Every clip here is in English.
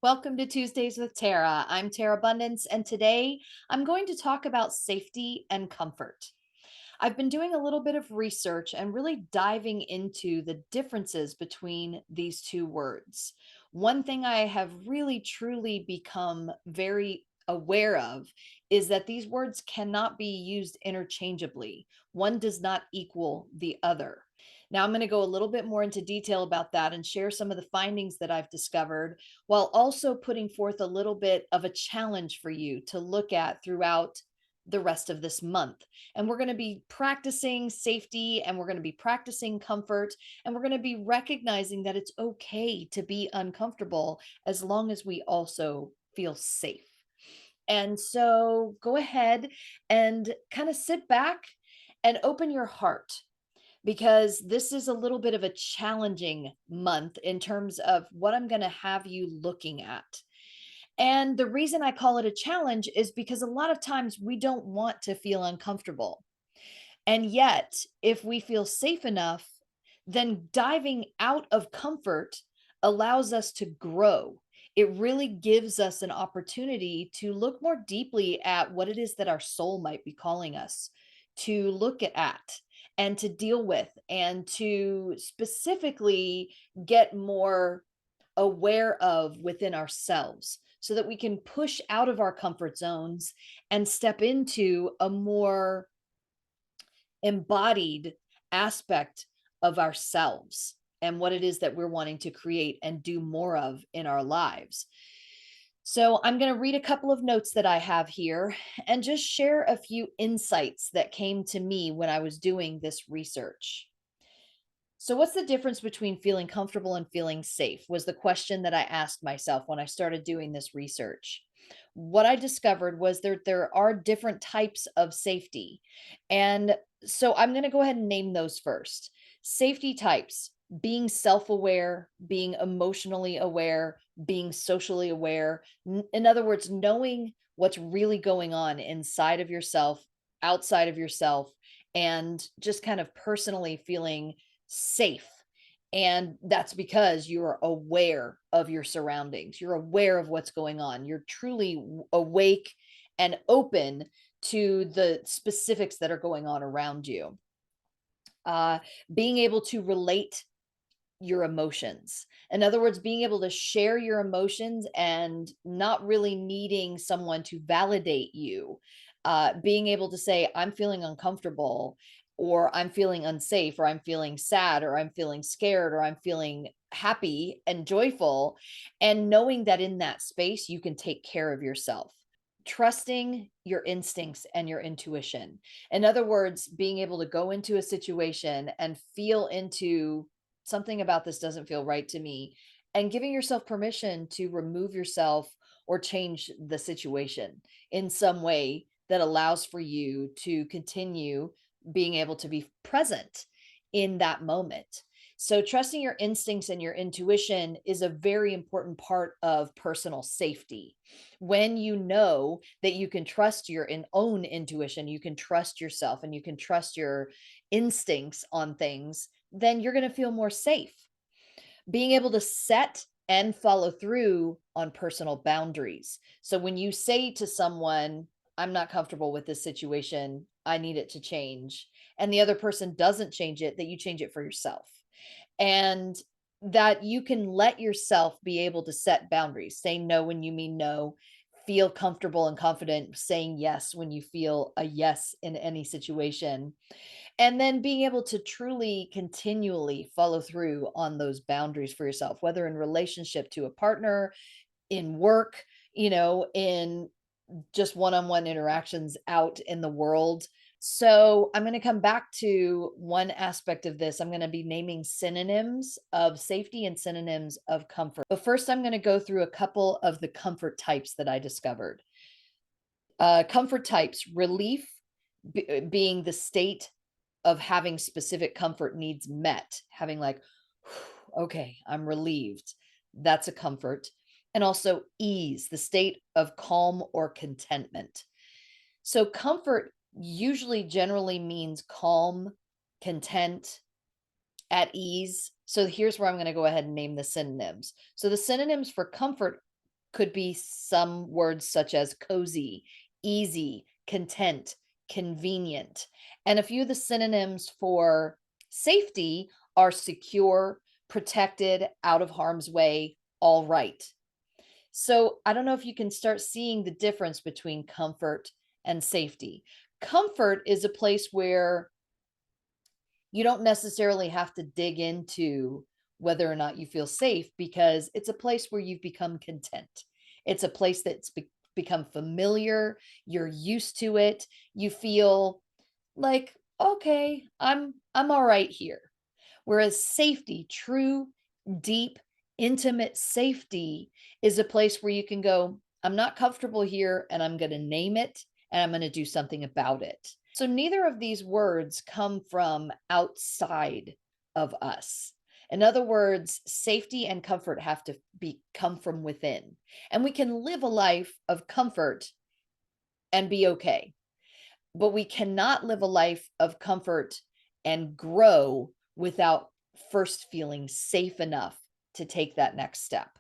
Welcome to Tuesdays with Terra. I'm Terra Bundance, and today I'm going to talk about safety and comfort. I've been doing a little bit of research and really diving into the differences between these two words. One thing I have really truly become very aware of is that these words cannot be used interchangeably. One does not equal the other. Now, I'm going to go a little bit more into detail about that and share some of the findings that I've discovered, while also putting forth a little bit of a challenge for you to look at throughout the rest of this month. And we're going to be practicing safety, and we're going to be practicing comfort, and we're going to be recognizing that it's okay to be uncomfortable as long as we also feel safe. And so go ahead and kind of sit back and open your heart, because this is a little bit of a challenging month in terms of what I'm going to have you looking at. And the reason I call it a challenge is because a lot of times we don't want to feel uncomfortable. And yet, if we feel safe enough, then diving out of comfort allows us to grow. It really gives us an opportunity to look more deeply at what it is that our soul might be calling us to look at and to deal with, and to specifically get more aware of within ourselves, so that we can push out of our comfort zones and step into a more embodied aspect of ourselves and what it is that we're wanting to create and do more of in our lives. So, I'm going to read a couple of notes that I have here and just share a few insights that came to me when I was doing this research. So, what's the difference between feeling comfortable and feeling safe? Was the question that I asked myself when I started doing this research. What I discovered was there are different types of safety. And so I'm going to go ahead and name those first. Safety types: being self aware, being emotionally aware, being socially aware. In other words, knowing what's really going on inside of yourself, outside of yourself, and just kind of personally feeling safe. And that's because you're aware of your surroundings. You're aware of what's going on. You're truly awake and open to the specifics that are going on around you. Uh, Being able to relate your emotions. In other words, being able to share your emotions and not really needing someone to validate you. Being able to say, I'm feeling uncomfortable, or I'm feeling unsafe, or I'm feeling sad, or I'm feeling scared, or I'm feeling happy and joyful. And knowing that in that space, you can take care of yourself. Trusting your instincts and your intuition. In other words, being able to go into a situation and feel into something about this doesn't feel right to me, and giving yourself permission to remove yourself or change the situation in some way that allows for you to continue being able to be present in that moment. So, trusting your instincts and your intuition is a very important part of personal safety. When you know that you can trust your own intuition, you can trust yourself, and you can trust your instincts on things, then you're going to feel more safe. Being able to set and follow through on personal boundaries. So when you say to someone, I'm not comfortable with this situation, I need it to change, and the other person doesn't change it, that you change it for yourself. And that you can let yourself be able to set boundaries, say no when you mean no, feel comfortable and confident saying yes when you feel a yes in any situation, and then being able to truly continually follow through on those boundaries for yourself, whether in relationship to a partner, in work, in just one-on-one interactions out in the world. So I'm going to come back to one aspect of this. I'm going to be naming synonyms of safety and synonyms of comfort. But first, I'm going to go through a couple of the comfort types that I discovered. Comfort types: relief, being the state of having specific comfort needs met, having like, okay, I'm relieved. That's a comfort. And also ease, the state of calm or contentment. So comfort usually generally means calm, content, at ease. So here's where I'm going to go ahead and name the synonyms. So the synonyms for comfort could be some words such as cozy, easy, content, convenient. And a few of the synonyms for safety are secure, protected, out of harm's way, all right. So I don't know if you can start seeing the difference between comfort and safety. Comfort is a place where you don't necessarily have to dig into whether or not you feel safe because it's a place where you've become content. It's a place that's become familiar, you're used to it, you feel like, okay, I'm all right here. Whereas safety, true, deep, intimate safety is a place where you can go, I'm not comfortable here and I'm going to name it and I'm going to do something about it. So neither of these words come from outside of us. In other words, safety and comfort have to come from within. And we can live a life of comfort and be okay. But we cannot live a life of comfort and grow without first feeling safe enough to take that next step.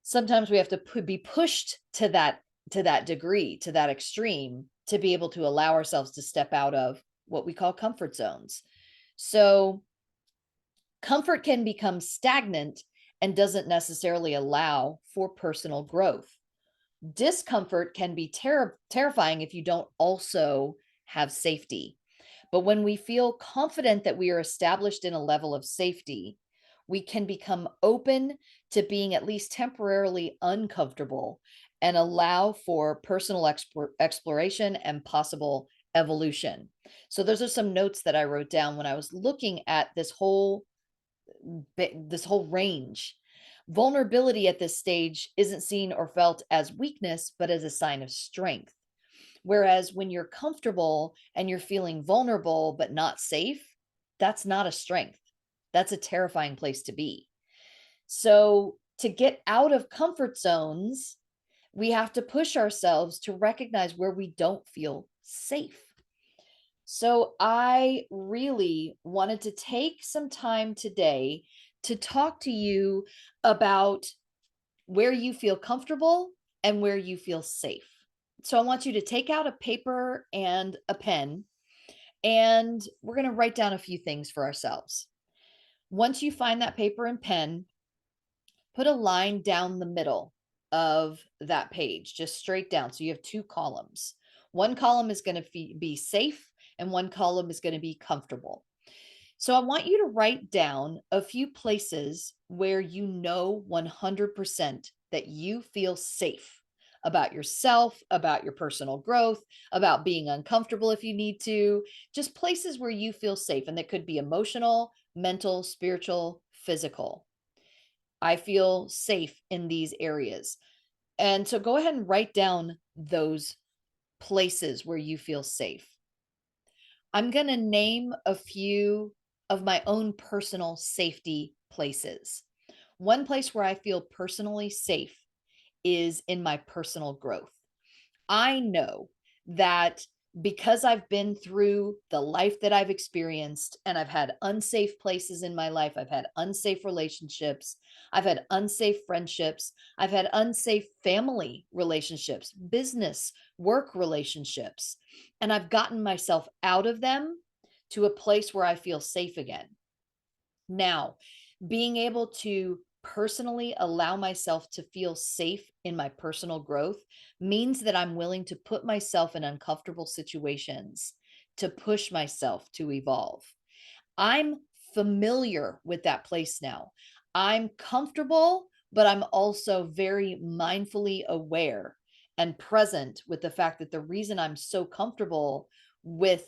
Sometimes we have to be pushed to that degree, to that extreme, to be able to allow ourselves to step out of what we call comfort zones. So comfort can become stagnant and doesn't necessarily allow for personal growth. Discomfort can be terrifying if you don't also have safety. But when we feel confident that we are established in a level of safety, we can become open to being at least temporarily uncomfortable and allow for personal exploration and possible evolution. So those are some notes that I wrote down when I was looking at this whole range. Vulnerability at this stage isn't seen or felt as weakness, but as a sign of strength. Whereas when you're comfortable and you're feeling vulnerable but not safe, that's not a strength. That's a terrifying place to be. So, to get out of comfort zones, we have to push ourselves to recognize where we don't feel safe. So, I really wanted to take some time today to talk to you about where you feel comfortable and where you feel safe. So, I want you to take out a paper and a pen, and we're going to write down a few things for ourselves. Once you find that paper and pen, put a line down the middle of that page, just straight down. So you have two columns. One column is going to be safe, and one column is going to be comfortable. So I want you to write down a few places where you know 100% that you feel safe about yourself, about your personal growth, about being uncomfortable if you need to, just places where you feel safe. And that could be emotional, mental, spiritual, physical. I feel safe in these areas. And so go ahead and write down those places where you feel safe. I'm going to name a few of my own personal safety places. One place where I feel personally safe is in my personal growth. I know that because I've been through the life that I've experienced and I've had unsafe places in my life, I've had unsafe relationships, I've had unsafe friendships, I've had unsafe family relationships, business, work relationships, and I've gotten myself out of them to a place where I feel safe again. Now, being able to personally allow myself to feel safe in my personal growth means that I'm willing to put myself in uncomfortable situations to push myself to evolve. I'm familiar with that place now. I'm comfortable, but I'm also very mindfully aware and present with the fact that the reason I'm so comfortable with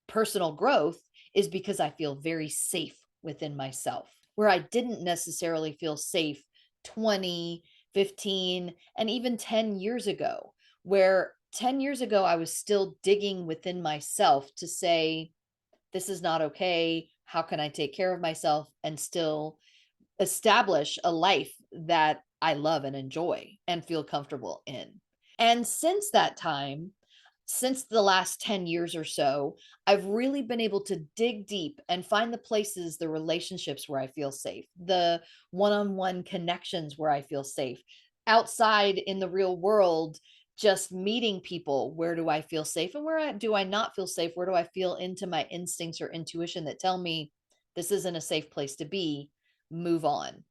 personal growth is because I feel very safe within myself, where I didn't necessarily feel safe 20, 15, and even 10 years ago, where 10 years ago I was still digging within myself to say, this is not okay. How can I take care of myself and still establish a life that I love and enjoy and feel comfortable in? And since that time, since the last 10 years or so, I've really been able to dig deep and find the places, the relationships where I feel safe, the one on one connections where I feel safe, outside in the real world, just meeting people, where do I feel safe and do I not feel safe? Where do I feel into my instincts or intuition that tell me this isn't a safe place to be? Move on.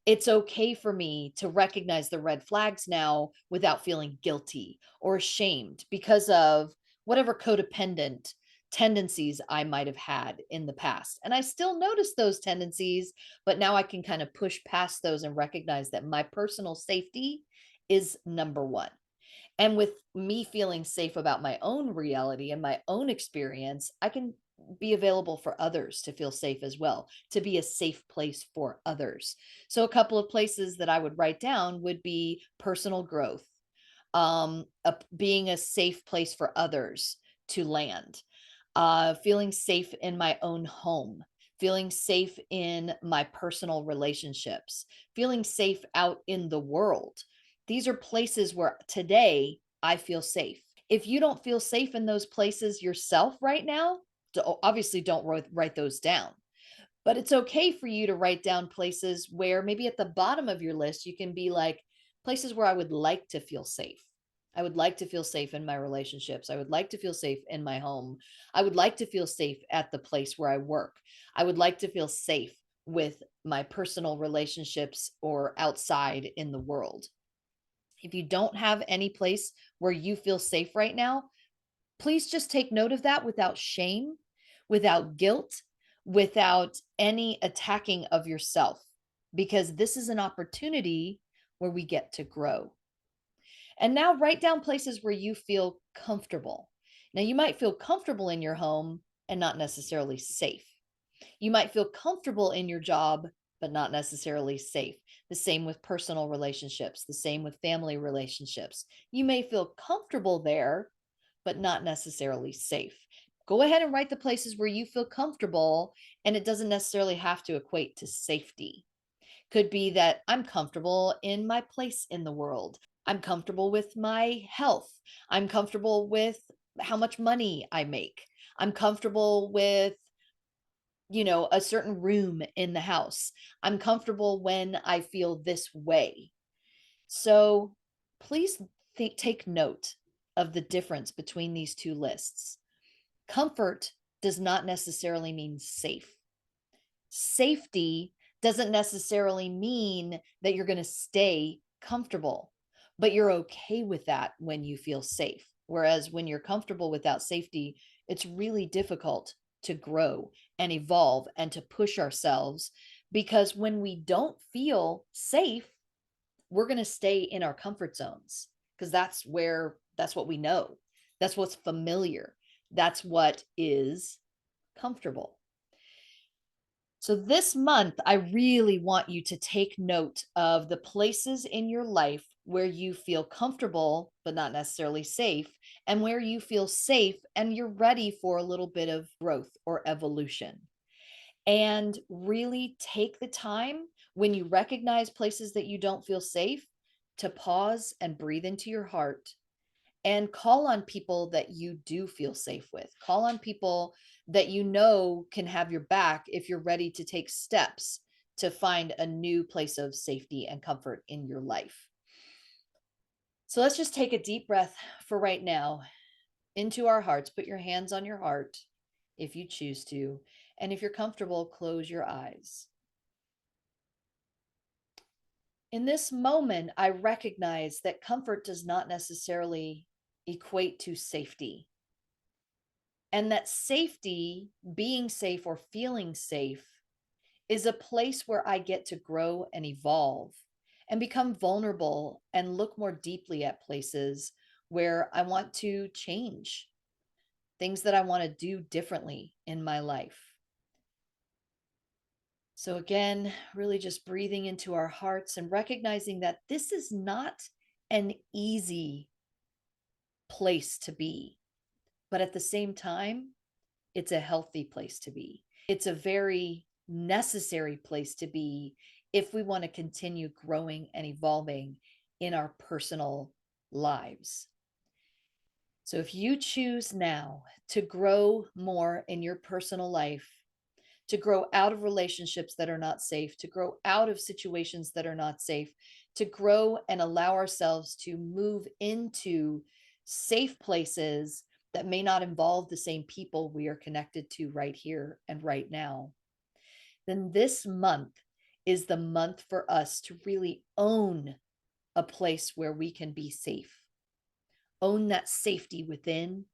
It's okay for me to recognize the red flags now without feeling guilty or ashamed because of whatever codependent tendencies I might have had in the past. And I still notice those tendencies, but now I can kind of push past those and recognize that my personal safety is number one. And with me feeling safe about my own reality and my own experience, I can be available for others to feel safe as well, to be a safe place for others. So, a couple of places that I would write down would be personal growth, being a safe place for others to land, feeling safe in my own home, feeling safe in my personal relationships, feeling safe out in the world. These are places where today I feel safe. If you don't feel safe in those places yourself right now, obviously don't write those down. But it's okay for you to write down places where maybe at the bottom of your list, you can be like, places where I would like to feel safe. I would like to feel safe in my relationships. I would like to feel safe in my home. I would like to feel safe at the place where I work. I would like to feel safe with my personal relationships or outside in the world. If you don't have any place where you feel safe right now, please just take note of that without shame, without guilt, without any attacking of yourself, because this is an opportunity where we get to grow. And now write down places where you feel comfortable. Now, you might feel comfortable in your home and not necessarily safe. You might feel comfortable in your job, but not necessarily safe. The same with personal relationships, the same with family relationships. You may feel comfortable there, but not necessarily safe. Go ahead and write the places where you feel comfortable, and it doesn't necessarily have to equate to safety. Could be that I'm comfortable in my place in the world. I'm comfortable with my health. I'm comfortable with how much money I make. I'm comfortable with a certain room in the house. I'm comfortable when I feel this way. So please take note of the difference between these two lists. Comfort does not necessarily mean safe. Safety doesn't necessarily mean that you're going to stay comfortable, but you're okay with that when you feel safe. Whereas when you're comfortable without safety, it's really difficult to grow and evolve and to push ourselves, because when we don't feel safe, we're going to stay in our comfort zones because that's what we know. That's what's familiar. That's what is comfortable. So this month, I really want you to take note of the places in your life where you feel comfortable, but not necessarily safe, and where you feel safe and you're ready for a little bit of growth or evolution. And really take the time when you recognize places that you don't feel safe to pause and breathe into your heart and call on people that you do feel safe with. Call on people that you know can have your back if you're ready to take steps to find a new place of safety and comfort in your life. So let's just take a deep breath for right now into our hearts. Put your hands on your heart if you choose to. And if you're comfortable, close your eyes. In this moment, I recognize that comfort does not necessarily equate to safety. And that safety, being safe or feeling safe, is a place where I get to grow and evolve and become vulnerable and look more deeply at places where I want to change, things that I want to do differently in my life. So, again, really just breathing into our hearts and recognizing that this is not an easy place to be, but at the same time, it's a healthy place to be. It's a very necessary place to be if we want to continue growing and evolving in our personal lives. So, if you choose now to grow more in your personal life, to grow out of relationships that are not safe, to grow out of situations that are not safe, to grow and allow ourselves to move into safe places that may not involve the same people we are connected to right here and right now, then this month is the month for us to really own a place where we can be safe. Own that safety within,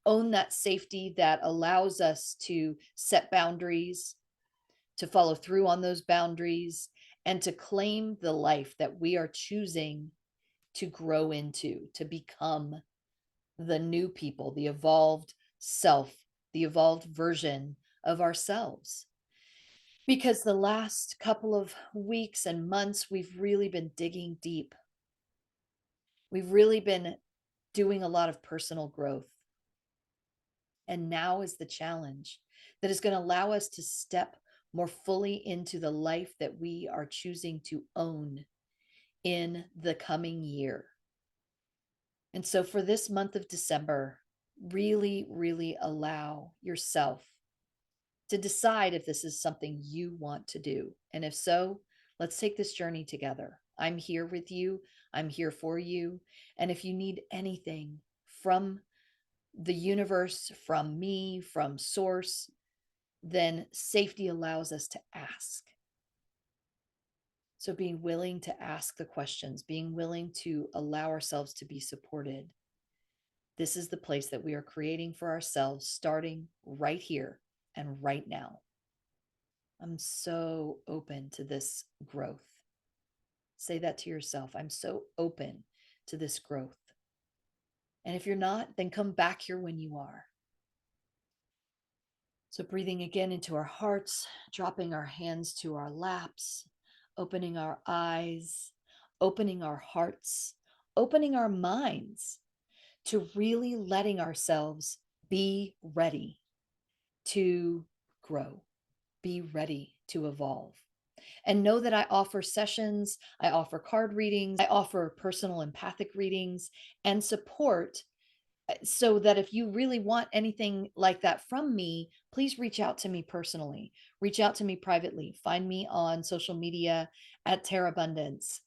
own that safety that allows us to set boundaries, to follow through on those boundaries, and to claim the life that we are choosing to grow into, to become the new people, the evolved self, the evolved version of ourselves. Because the last couple of weeks and months, we've really been digging deep. We've really been doing a lot of personal growth. And now is the challenge that is going to allow us to step more fully into the life that we are choosing to own in the coming year. And so for this month of December, really, really allow yourself to decide if this is something you want to do. And if so, let's take this journey together. I'm here with you. I'm here for you. And if you need anything from the universe, from me, from source, then safety allows us to ask. So being willing to ask the questions, being willing to allow ourselves to be supported. This is the place that we are creating for ourselves, starting right here and right now. I'm so open to this growth. Say that to yourself. I'm so open to this growth. And if you're not, then come back here when you are. So breathing again into our hearts, dropping our hands to our laps, opening our eyes, opening our hearts, opening our minds to really letting ourselves be ready to grow, be ready to evolve. And know that I offer sessions, I offer card readings, I offer personal empathic readings and support, so that if you really want anything like that from me, please reach out to me personally, reach out to me privately, find me on social media at Terra Bundance,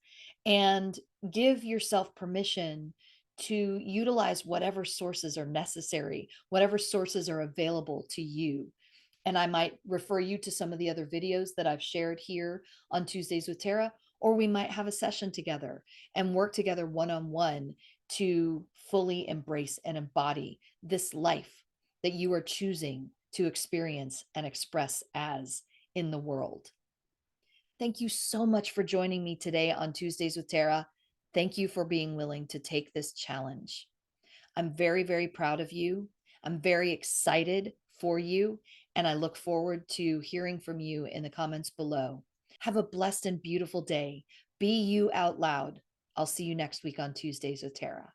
and give yourself permission to utilize whatever sources are necessary, whatever sources are available to you. And I might refer you to some of the other videos that I've shared here on Tuesdays with Terra, or we might have a session together and work together one-on-one to fully embrace and embody this life that you are choosing to experience and express as in the world. Thank you so much for joining me today on Tuesdays with Terra. Thank you for being willing to take this challenge. I'm very, very proud of you. I'm very excited for you, and I look forward to hearing from you in the comments below. Have a blessed and beautiful day. Be you out loud. I'll see you next week on Tuesdays with Terra.